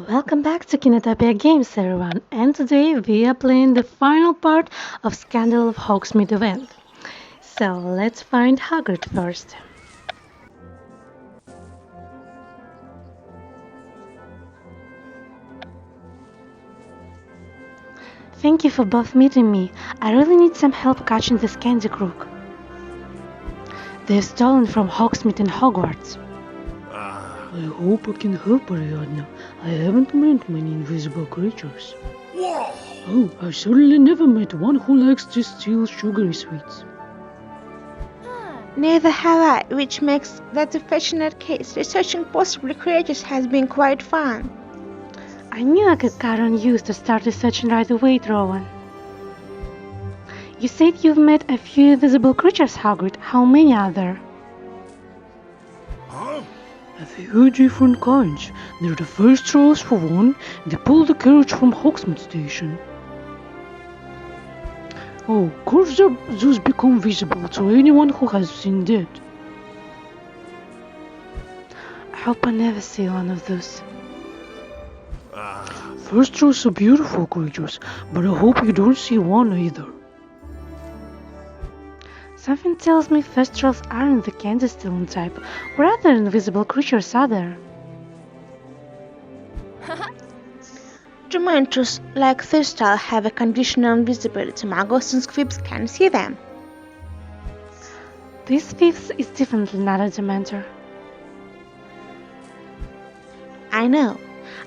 Welcome back to Kenatopia Games, everyone, and today we are playing the final part of Scandal of Hogsmeade event. So let's find Hagrid first. Thank you for both meeting me. I really need some help catching this candy crook. They've stolen from Hogsmeade and Hogwarts. I hope I can help, Ariadna. I haven't met many invisible creatures. Whoa! Oh, I've certainly never met one who likes to steal sugary sweets. Neither have I, which makes that a fortunate case. Researching possible creatures has been quite fun. I knew I could count on you to start researching right away, Rowan. You said you've met a few invisible creatures, Hagrid. How many are there? Huh? A few different kinds. They're the first trolls for one. They pull the carriage from Hogsmeade Station. Oh, curves are thus become visible to anyone who has seen that. I hope I never see one of those. First trolls are beautiful creatures, but I hope you don't see one either. Something tells me first trolls aren't the candy stealing type. What other invisible creatures are there? Dementors, like Thirstyle, have a conditional invisibility. Muggles and Squibs can see them. This fifth is definitely not a Dementor. I know.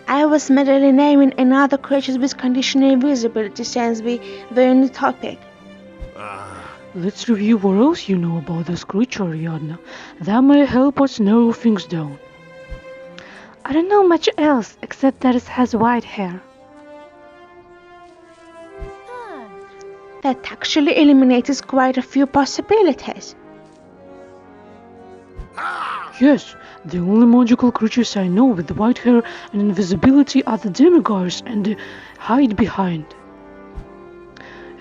I was merely naming another creatures with conditional invisibility since we were on the topic. Let's review what else you know about this creature, Ariadna. That may help us narrow things down. I don't know much else except that it has white hair. That actually eliminates quite a few possibilities. Yes, the only magical creatures I know with white hair and invisibility are the demigods and the hide behind.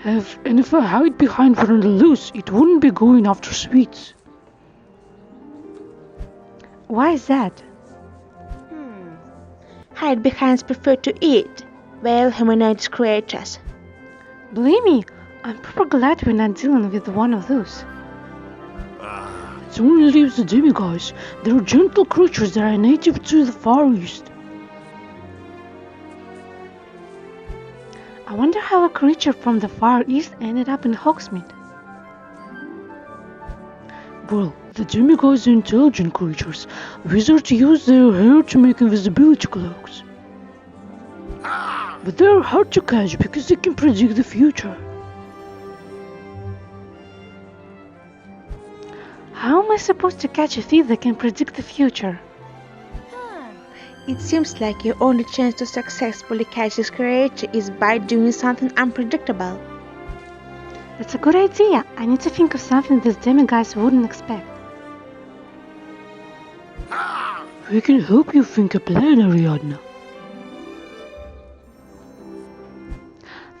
And if I hide behind were on the loose, it wouldn't be going after sweets. Why is that? Hide behinds prefer to eat, well humanoid creatures. Believe me, I'm proper glad we're not dealing with one of those. It only leaves the demigods. They're gentle creatures that are native to the Far East. I wonder how a creature from the Far East ended up in Hogsmeade. Well, the demigods are intelligent creatures. Wizards use their hair to make invisibility cloaks. But they're hard to catch because they can predict the future. How am I supposed to catch a thief that can predict the future? It seems like your only chance to successfully catch this creature is by doing something unpredictable. That's a good idea. I need to think of something these demigods wouldn't expect. We can help you think a plan, Ariadna.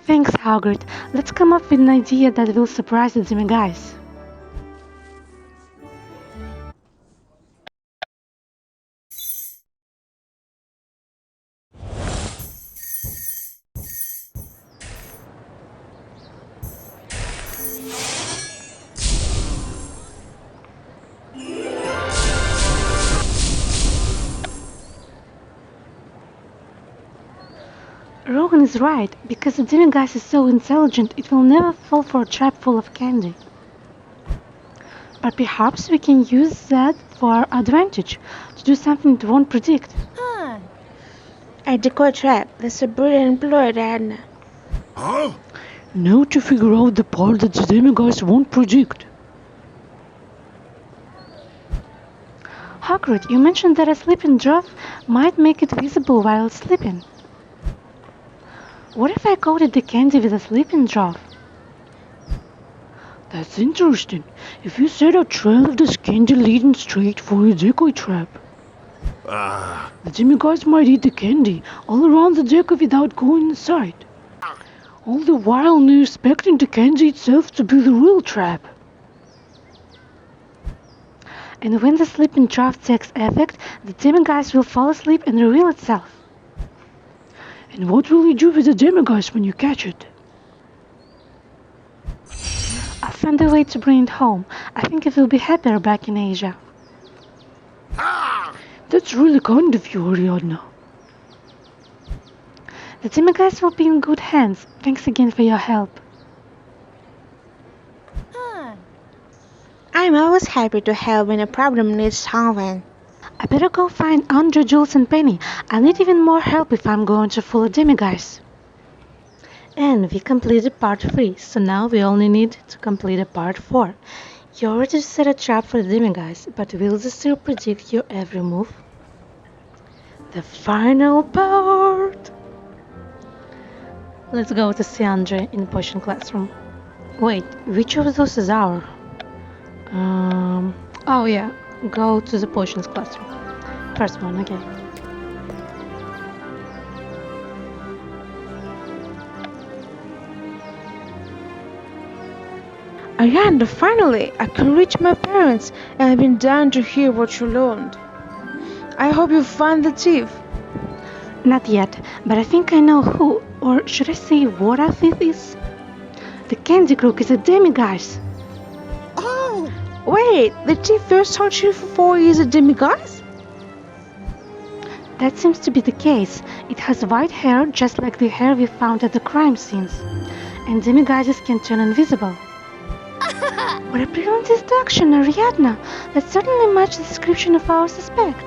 Thanks, Hagrid. Let's come up with an idea that will surprise the demigods. Rowan is right, because the demiguise is so intelligent it will never fall for a trap full of candy. But perhaps we can use that for our advantage, to do something it won't predict. A decoy trap. That's a brilliant ploy, Ariadna. Huh? Now to figure out the part that the demigods won't predict. Hagrid, you mentioned that a sleeping dwarf might make it visible while it's sleeping. What if I coated the candy with a sleeping dwarf? That's interesting. If you set a trail of this candy leading straight for a decoy trap, the demigods might eat the candy all around the decoy without going inside. All the while not expecting the candy itself to be the real trap. And when the sleeping dwarf takes effect, the demiguise will fall asleep and reveal itself. And what will you do with the demiguise when you catch it? I'll find a way to bring it home. I think it will be happier back in Asia. That's really kind of you, Ariadna. The demiguise will be in good hands. Thanks again for your help. I'm always happy to help when a problem needs solving. I better go find Andre, Jules and Penny. I'll need even more help if I'm going to fool a demiguise. And we completed part 3, so now we only need to complete a part 4. You already set a trap for the demiguise, but will they still predict your every move? The final part! Let's go to see Andre in potion classroom. Wait, which of those is our? Oh yeah, go to the potions classroom. First one, okay. Ariadna, finally! I can reach my parents and I've been dying to hear what you learned. I hope you find the thief. Not yet, but I think I know who, or should I say what a thief is? The candy crook is a demiguise. Wait, the thief first told you for is a demiguise? That seems to be the case. It has white hair just like the hair we found at the crime scenes. And demiguises can turn invisible. What a brilliant deduction, Ariadna! That certainly matches the description of our suspect.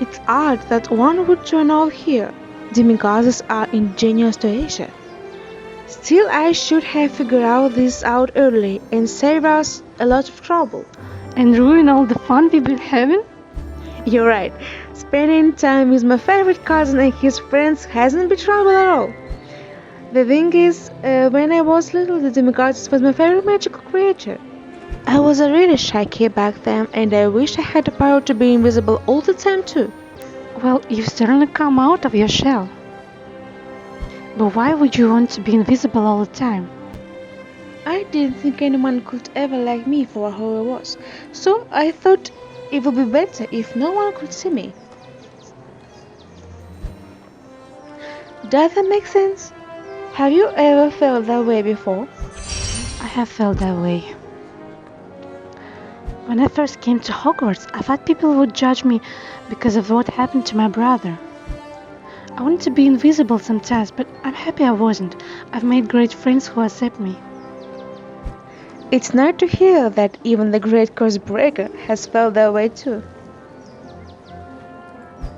It's odd that one would turn out here. Demiguises are ingenious to Asia. Still, I should have figured this out early and saved us a lot of trouble. And ruin all the fun we've been having? You're right. Spending time with my favorite cousin and his friends hasn't been trouble at all. The thing is, when I was little, the demiguise was my favorite magical creature. I was a really shy kid back then, and I wish I had the power to be invisible all the time too. Well, you've certainly come out of your shell. But why would you want to be invisible all the time? I didn't think anyone could ever like me for who I was, so I thought it would be better if no one could see me. Does that make sense? Have you ever felt that way before? I have felt that way. When I first came to Hogwarts, I thought people would judge me because of what happened to my brother. I wanted to be invisible sometimes, but I'm happy I wasn't. I've made great friends who accept me. It's nice to hear that even the great curse breaker has felt that way too.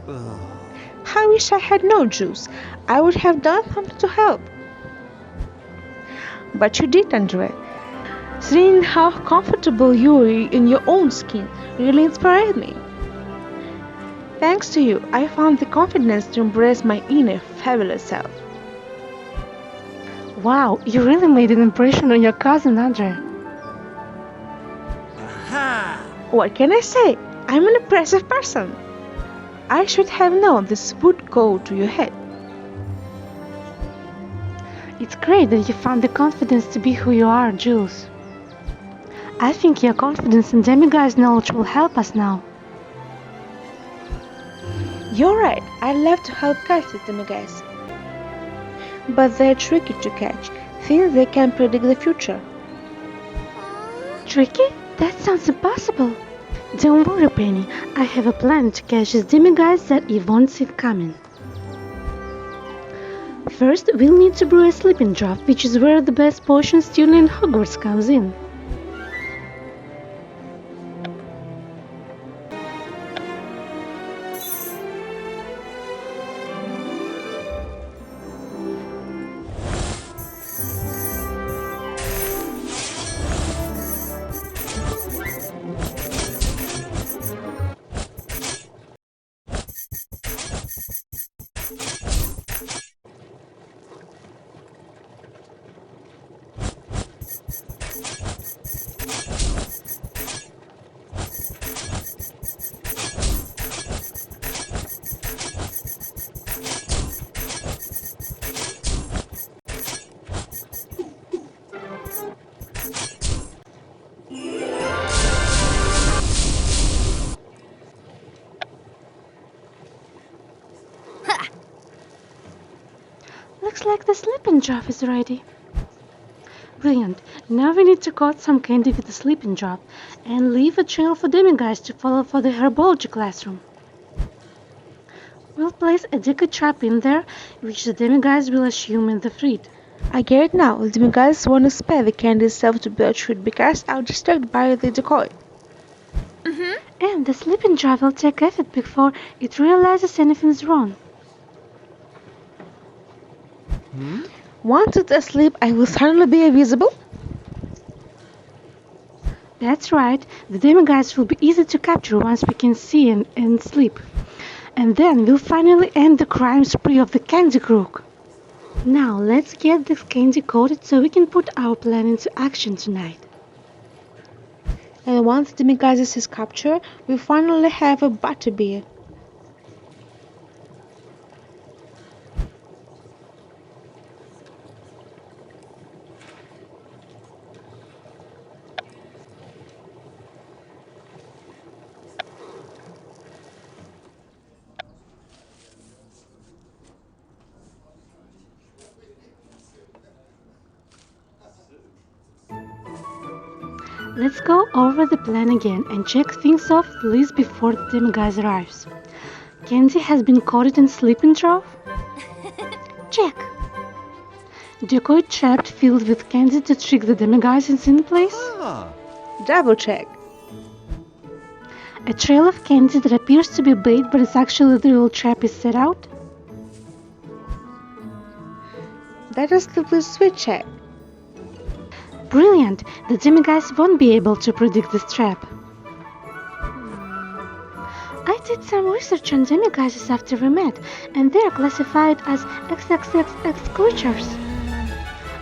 I wish I had known, Jules. I would have done something to help. But you did, Andre. Seeing how comfortable you are in your own skin really inspired me. Thanks to you, I found the confidence to embrace my inner fabulous self. Wow, you really made an impression on your cousin, Andre. What can I say? I'm an impressive person. I should have known this would go to your head. It's great that you found the confidence to be who you are, Jules. I think your confidence in demiguise knowledge will help us now. You're right, I'd love to help catch the demiguise. But they're tricky to catch, since they can predict the future. Tricky? That sounds impossible. Don't worry, Penny. I have a plan to catch this demiguise that you won't see coming. First, we'll need to brew a sleeping draught, which is where the best potion stealing in Hogwarts comes in. Looks like the sleeping drop is ready. Brilliant. Now we need to coat some candy with the sleeping drop and leave a trail for demiguises to follow for the herbology classroom. We'll place a decoy trap in there, which the demiguises will assume in the fridge. I get it now. The demiguises won't expect the candy itself to be should be cast out distracted by the decoy. And the sleeping drop will take effect before it realizes anything's wrong. Once it's asleep, I will suddenly be invisible? That's right, the demiguises will be easy to capture once we can see and sleep. And then we'll finally end the crime spree of the candy crook. Now let's get this candy coated so we can put our plan into action tonight. And once the demiguises is captured, we finally have a butterbeer. Let's go over the plan again and check things off the list before the demiguise arrives. Candy has been coated in sleeping drop? Check. Decoy trap filled with candy to trick the demiguise is in place? Double check. A trail of candy that appears to be bait but is actually the real trap is set out? That is the sweet check. Brilliant! The demiguise won't be able to predict this trap. I did some research on demiguises after we met, and they are classified as XXXX creatures.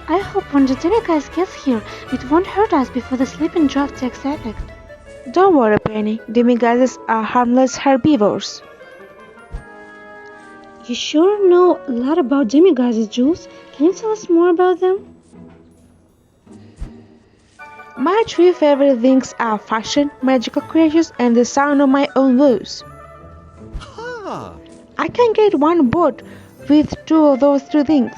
I hope when the demiguise gets here, it won't hurt us before the sleeping drop takes effect. Don't worry, Penny. Demiguises are harmless herbivores. You sure know a lot about demiguises, Jules. Can you tell us more about them? My three favorite things are fashion, magical creatures, and the sound of my own voice. I can get one boat with two of those three things.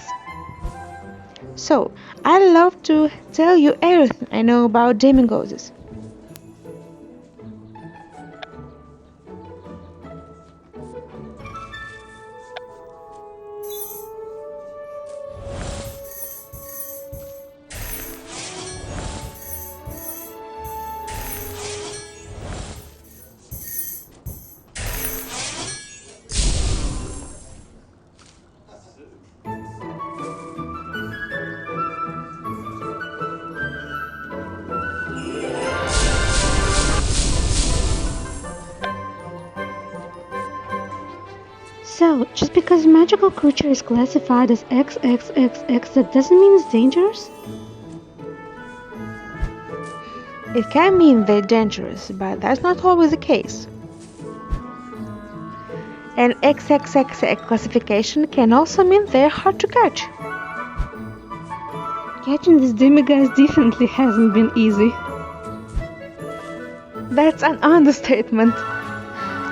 So, I'd love to tell you everything I know about demiguises. So, just because a magical creature is classified as XXXX, that doesn't mean it's dangerous? It can mean they're dangerous, but that's not always the case. An XXXX classification can also mean they're hard to catch. Catching this demiguise definitely hasn't been easy. That's an understatement.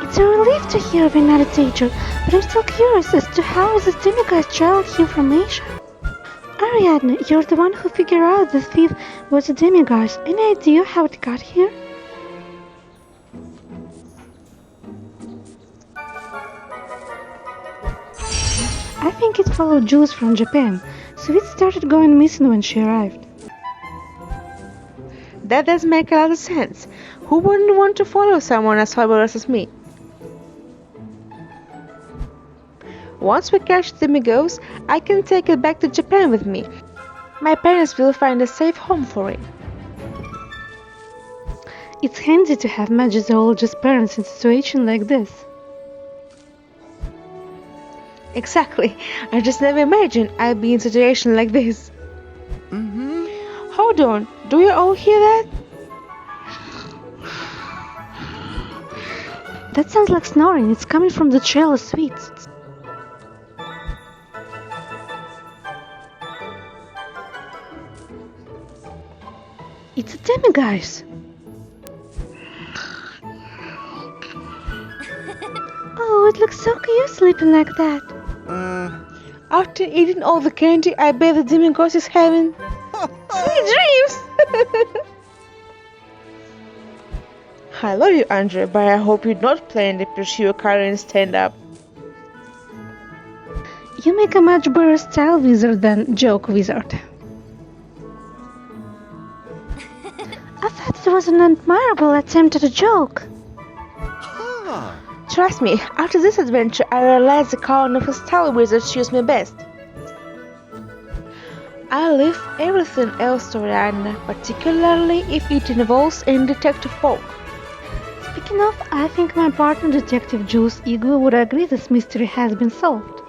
It's a relief to hear we're not a danger, but I'm still curious as to how is this demiguise traveled here from Asia? Ariadne, you're the one who figured out the thief was a demiguise. Any idea how it got here? I think it followed Jules from Japan, so it started going missing when she arrived. That does make a lot of sense. Who wouldn't want to follow someone as fabulous as me? Once we catch the demiguise, I can take it back to Japan with me. My parents will find a safe home for it. It's handy to have magizoologist parents in a situation like this. Exactly. I just never imagined I'd be in a situation like this. Hold on. Do you all hear that? That sounds like snoring. It's coming from the trail of sweets. It's a demiguise. Oh, it looks so cute sleeping like that. After eating all the candy, I bet the demigod is having sweet dreams! I love you, Andre, but I hope you're not planning to pursue a career in stand-up. You make a much better style wizard than joke wizard. I thought it was an admirable attempt at a joke. Trust me, after this adventure, I realized the kind of a style wizard suits me best. I leave everything else to Rihanna, particularly if it involves any detective work. Speaking of, I think my partner Detective Jules Eagle would agree this mystery has been solved.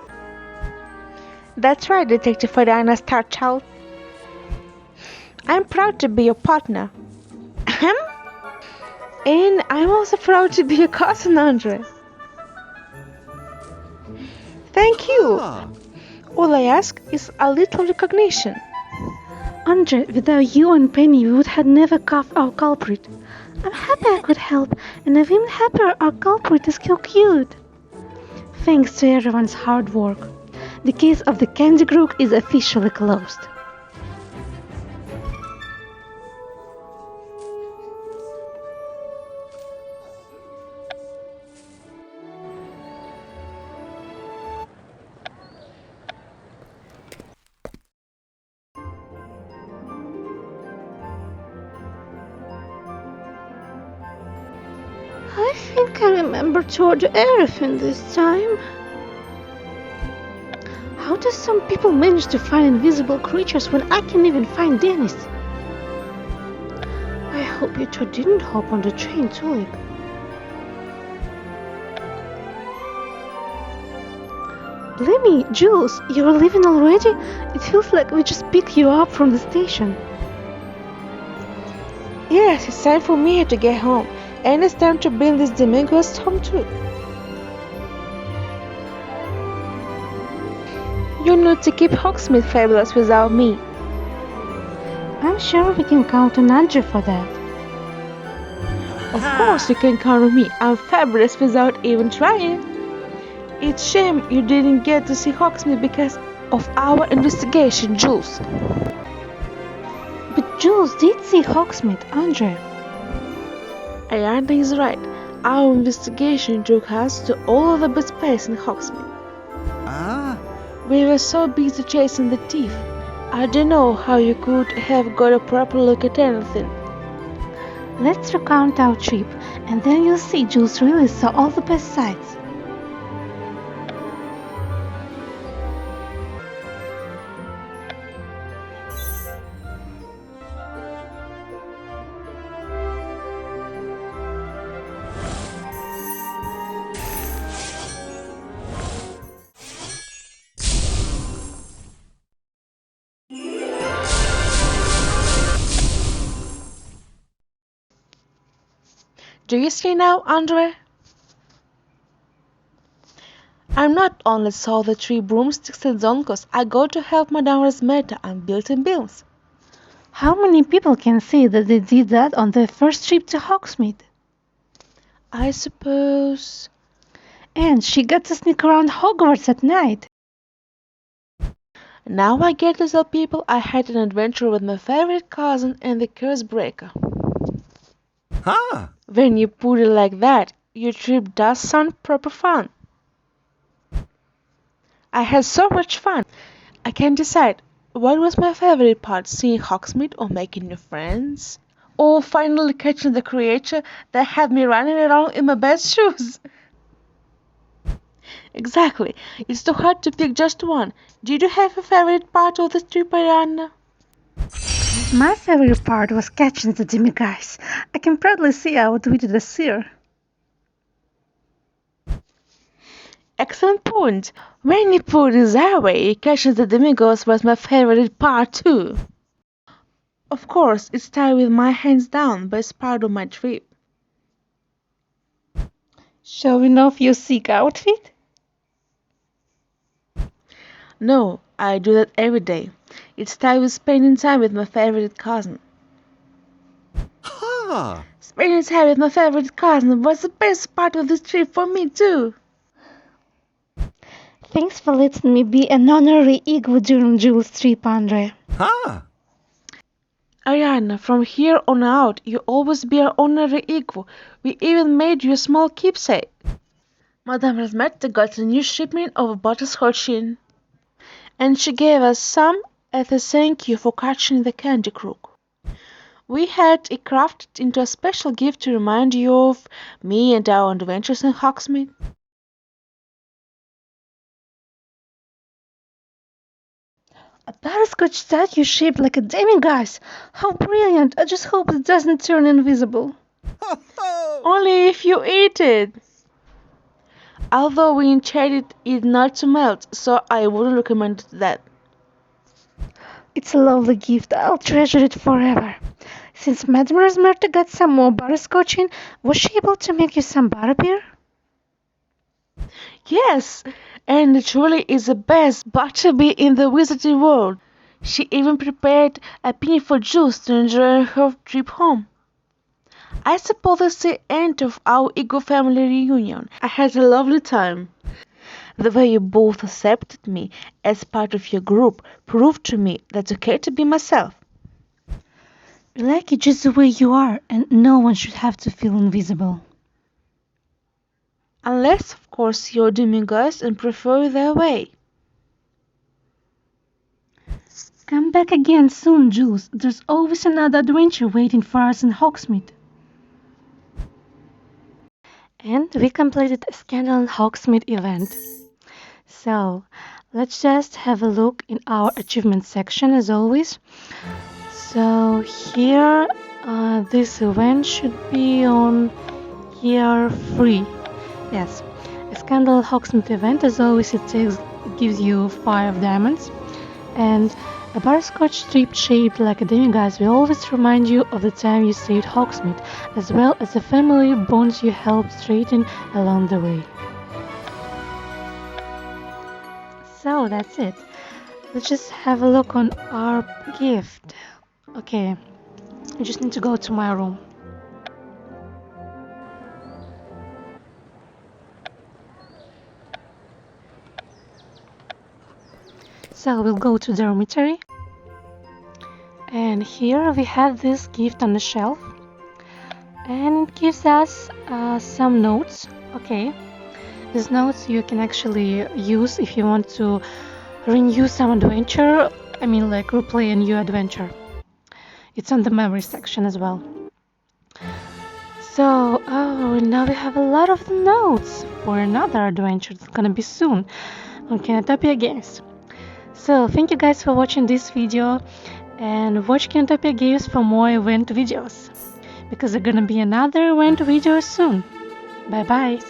That's right, Detective Rihanna Starchild. I'm proud to be your partner. And I'm also proud to be your cousin, Andre. Thank you. All I ask is a little recognition. Andre, without you and Penny, we would have never caught our culprit. I'm happy I could help, and I'm even happier our culprit is so cute. Thanks to everyone's hard work, the case of the Candy Crook is officially closed. I think I remember to order everything this time. How do some people manage to find invisible creatures when I can't even find Dennis? I hope you two didn't hop on the train, Tulip. Blimey, Jules, you're leaving already? It feels like we just picked you up from the station. Yes, it's time for me to get home, and it's time to bring this demigod home too. You're not to keep Hogsmeade fabulous without me. I'm sure we can count on Andre for that. Of course you can count on me. I'm fabulous without even trying. It's shame you didn't get to see Hogsmeade because of our investigation, Jules. But Jules did see Hogsmeade, Andre. Ayana is right. Our investigation took us to all of the best places in Hogsmeade. We were so busy chasing the thief. I don't know how you could have got a proper look at anything. Let's recount our trip, and then you'll see Jules really saw all the best sights. Do you see now, Andre? I'm not only saw the 3 broomsticks and zonkos, I go to help Madame Rasmeta and built-in bills. How many people can say that they did that on their first trip to Hogsmeade? I suppose... And she got to sneak around Hogwarts at night. Now I get to tell people I had an adventure with my favorite cousin and the curse breaker. When you put it like that, your trip does sound proper fun. I had so much fun. I can't decide what was my favorite part, seeing Hogsmeade or making new friends, or finally catching the creature that had me running around in my best shoes. Exactly. It's too hard to pick just one. Did you have a favorite part of the trip, Ariana? My favorite part was catching the demi-guys. I can proudly say I outwitted the seer. Excellent point. When you put it that way, catching the demigods was my favorite part too. Of course, it started with my hands down best part of my trip. Showing off your sick outfit? No, I do that every day. It started with spending time with my favorite cousin. Spending time with my favorite cousin was the best part of this trip for me too. Thanks for letting me be an honorary eagle during Jules' trip, Andre. Huh? Ariana, from here on out, you always be our honorary equal. We even made you a small keepsake. Madame Razmetta got a new shipment of butterscotch in, and she gave us some as a thank you for catching the candy crook. We had it crafted into a special gift to remind you of me and our adventures in Hogsmeade. A butterscotch statue shaped like a demiguise! How brilliant! I just hope it doesn't turn invisible. Only if you eat it. Although we enchanted it not to melt, so I wouldn't recommend that. It's a lovely gift. I'll treasure it forever. Since Madame Rosmerta got some more butterscotch in, was she able to make you some butterbeer? Yes, and it truly is the best butterbeer in the wizarding world. She even prepared a pin for Jules to enjoy her trip home. I suppose that's the end of our Eagle family reunion. I had a lovely time. The way you both accepted me as part of your group proved to me that it's okay to be myself. We like you just the way you are, and no one should have to feel invisible. Unless, of course, you're demiguise and prefer their way. Come back again soon, Jules. There's always another adventure waiting for us in Hogsmeade. And we completed a Scandal in Hogsmeade event. So, let's just have a look in our achievement section as always. So here, this event should be on year 3. Yes, a Scandal Hogsmeade event, as always, it gives you 5 diamonds. And a butterscotch strip shaped like a demiguise will always remind you of the time you saved Hogsmeade, as well as the family bonds you helped straighten along the way. So that's it. Let's just have a look on our gift. Okay, I just need to go to my room. So we'll go to the dormitory. And here we have this gift on the shelf. And it gives us some notes. Okay, these notes you can actually use if you want to renew some adventure. I mean, like replay a new adventure. It's on the memory section as well. So, now we have a lot of notes for another adventure that's gonna be soon on Kenatopia Games. So, thank you guys for watching this video, and watch Kenatopia Games for more event videos, because there's gonna be another event video soon. Bye bye!